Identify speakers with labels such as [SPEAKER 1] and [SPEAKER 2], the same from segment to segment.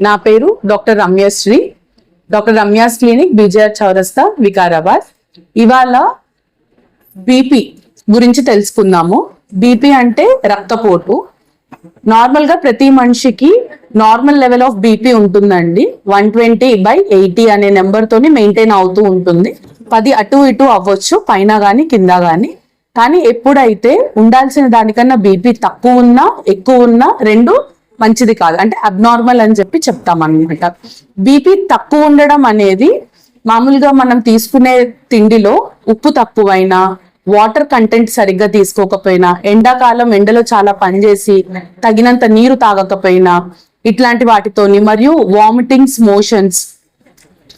[SPEAKER 1] నా పేరు doctor Ramyasri, doctor Ramya's clinic, BJR చౌరస్తా, వికారాబాద్. ఇవాళ బీపీ గురించి తెలుసుకుందాము. బీపీ అంటే రక్తపోటు. నార్మల్ గా ప్రతి మనిషికి నార్మల్ లెవెల్ ఆఫ్ బీపీ ఉంటుందండి. 120/80 అనే నెంబర్ తోని మెయింటైన్ అవుతూ ఉంటుంది. 10 అటు ఇటు అవ్వచ్చు, పైన గాని కింద గాని. కానీ ఎప్పుడైతే ఉండాల్సిన దానికన్నా బీపీ తక్కువ ఉన్నా ఎక్కువ ఉన్నా రెండు మంచిది కాదు, అంటే అబ్నార్మల్ అని చెప్పి చెప్తాం అనమాట. బీపీ తక్కువ ఉండడం అనేది మామూలుగా మనం తీసుకునే తిండిలో ఉప్పు తక్కువైనా, వాటర్ కంటెంట్ సరిగ్గా తీసుకోకపోయినా, ఎండాకాలం ఎండలో చాలా పనిచేసి తగినంత నీరు తాగకపోయినా, ఇట్లాంటి వాటితోని, మరియు వామిటింగ్స్, మోషన్స్,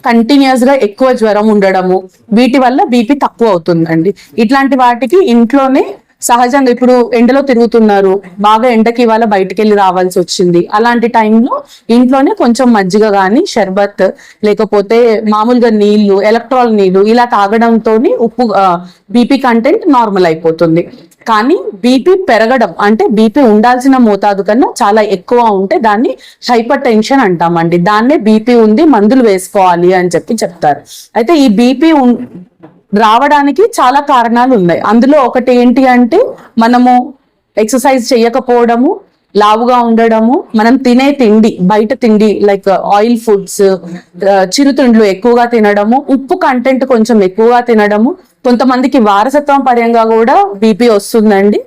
[SPEAKER 1] కంటిన్యూస్ గా ఎక్కువ జ్వరం ఉండడము, వీటి వల్ల బీపీ తక్కువ అవుతుందండి. ఇట్లాంటి వాటికి ఇంట్లోనే సహజంగా ఇప్పుడు ఎండలో తిరుగుతున్నారు, బాగా ఎండకి ఇవాళ బయటికి వెళ్ళి రావాల్సి వచ్చింది, అలాంటి టైంలో ఇంట్లోనే కొంచెం మజ్జిగ కానీ, షర్బత్, లేకపోతే మామూలుగా నీళ్లు, ఎలక్ట్రాల్ నీళ్లు ఇలా తాగడంతో ఉప్పు బీపీ కంటెంట్ నార్మల్ అయిపోతుంది. కానీ బీపీ పెరగడం అంటే బీపీ ఉండాల్సిన మోతాదు కన్నా చాలా ఎక్కువ ఉంటే దాన్ని హైపర్ టెన్షన్ అంటామండి. దాన్నే బీపీ ఉంది, మందులు వేసుకోవాలి అని చెప్పి చెప్తారు. అయితే ఈ బీపీ రావడానికి చాలా కారణాలు ఉన్నాయి. అందులో ఒకటి ఏంటి అంటే మనము ఎక్సర్సైజ్ చేయకపోవడము, లావుగా ఉండడము, మనం తినే తిండి, బయట తిండి లైక్ ఆయిల్ ఫుడ్స్, చిరుతిండ్లు ఎక్కువగా తినడము, ఉప్పు కంటెంట్ కొంచెం ఎక్కువగా తినడము, కొంతమందికి వారసత్వం పరంగా కూడా బీపీ వస్తుందండి.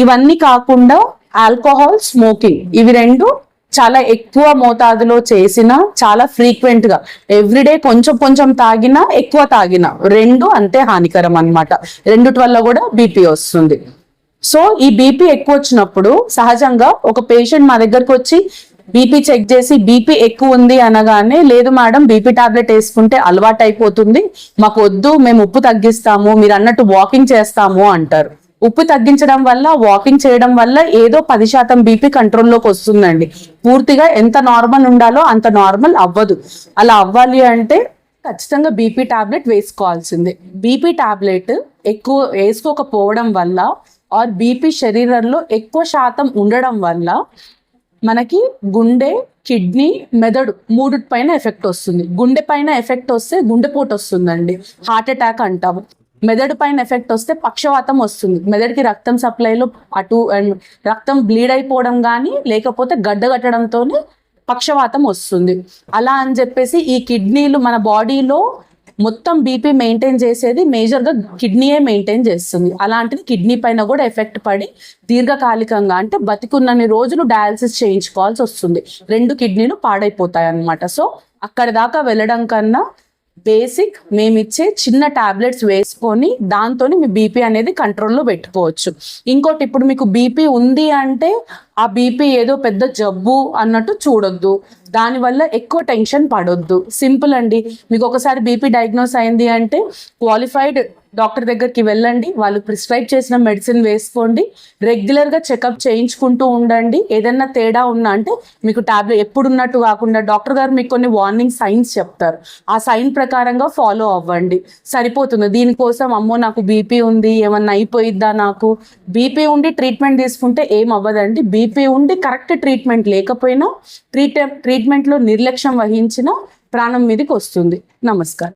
[SPEAKER 1] ఇవన్నీ కాకుండా ఆల్కహాల్, స్మోకింగ్, ఇవి రెండు చాలా ఎక్కువ మోతాదులో చేసినా, చాలా ఫ్రీక్వెంట్ గా ఎవ్రీడే కొంచెం కొంచెం తాగినా, ఎక్కువ తాగినా రెండు అంతే హానికరం అన్నమాట. రెండిటి వల్ల కూడా బీపీ వస్తుంది. సో ఈ బీపీ ఎక్కువ వచ్చినప్పుడు సహజంగా ఒక పేషెంట్ మా దగ్గరకు వచ్చి బీపీ చెక్ చేసి బీపీ ఎక్కువ ఉంది అనగానే, లేదు మేడం బీపీ టాబ్లెట్ వేసుకుంటే అలవాటు అయిపోతుంది, మాకు వద్దు, మేము ఉప్పు తగ్గిస్తాము, మీరు అన్నట్టు వాకింగ్ చేస్తాము అంటారు. ఉప్పు తగ్గించడం వల్ల, వాకింగ్ చేయడం వల్ల ఏదో 10% బీపీ కంట్రోల్లోకి వస్తుందండి. పూర్తిగా ఎంత నార్మల్ ఉండాలో అంత నార్మల్ అవ్వదు. అలా అవ్వాలి అంటే ఖచ్చితంగా బీపీ టాబ్లెట్ వేసుకోవాల్సిందే. బీపీ టాబ్లెట్ ఎక్కువ వేసుకోకపోవడం వల్ల, ఆర్ బీపీ శరీరంలో ఎక్కువ శాతం ఉండడం వల్ల మనకి గుండె, కిడ్నీ, మెదడు మూడు పైన ఎఫెక్ట్ వస్తుంది. గుండె పైన ఎఫెక్ట్ వస్తే గుండెపోటు వస్తుందండి, హార్ట్ అటాక్ అంటాము. మెదడు పైన ఎఫెక్ట్ వస్తే పక్షవాతం వస్తుంది. మెదడుకి రక్తం సప్లైలో అటు అండ్ రక్తం బ్లీడ్ అయిపోవడం కానీ, లేకపోతే గడ్డ కట్టడంతో పక్షవాతం వస్తుంది. అలా అని చెప్పేసి ఈ కిడ్నీలు మన బాడీలో మొత్తం బీపీ మెయింటైన్ చేసేది మేజర్గా కిడ్నీయే మెయింటైన్ చేస్తుంది. అలాంటిది కిడ్నీ పైన కూడా ఎఫెక్ట్ పడి దీర్ఘకాలికంగా అంటే బతికున్నన్ని రోజులు డయాలసిస్ చేయించుకోవాల్సి వస్తుంది. 2 కిడ్నీలు పాడైపోతాయి అన్నమాట. సో అక్కడ దాకా వెళ్ళడం కన్నా బేసిక్ మేమిచ్చే చిన్న టాబ్లెట్స్ వేసుకొని దాంతో మీ బీపీ అనేది కంట్రోల్లో పెట్టుకోవచ్చు. ఇంకోటి, ఇప్పుడు మీకు బీపీ ఉంది అంటే ఆ బీపీ ఏదో పెద్ద జబ్బు అన్నట్టు చూడొద్దు, దానివల్ల ఎక్కువ టెన్షన్ పడొద్దు. సింపుల్ అండి. మీకు ఒకసారి బీపీ డయాగ్నోస్ అయింది అంటే క్వాలిఫైడ్ డాక్టర్ దగ్గరికి వెళ్ళండి, వాళ్ళు ప్రిస్క్రైబ్ చేసిన మెడిసిన్ వేసుకోండి, రెగ్యులర్గా చెకప్ చేయించుకుంటూ ఉండండి. ఏదైనా తేడా ఉన్నా అంటే మీకు టాబ్లెట్ ఎప్పుడున్నట్టు కాకుండా డాక్టర్ గారు మీకు కొన్ని వార్నింగ్ సైన్స్ చెప్తారు, ఆ సైన్ ప్రకారంగా ఫాలో అవ్వండి, సరిపోతుంది. దీనికోసం అమ్మో నాకు బీపీ ఉంది ఏమన్నా అయిపోయిద్దా, నాకు బీపీ ఉండి ట్రీట్మెంట్ తీసుకుంటే ఏం అవ్వదండి. బీపీ ఉండి కరెక్ట్ ట్రీట్మెంట్ లేకపోయినా ట్రీట్మెంట్లో నిర్లక్ష్యం వహించిన ప్రాణం మీదకి వస్తుంది. నమస్కారం.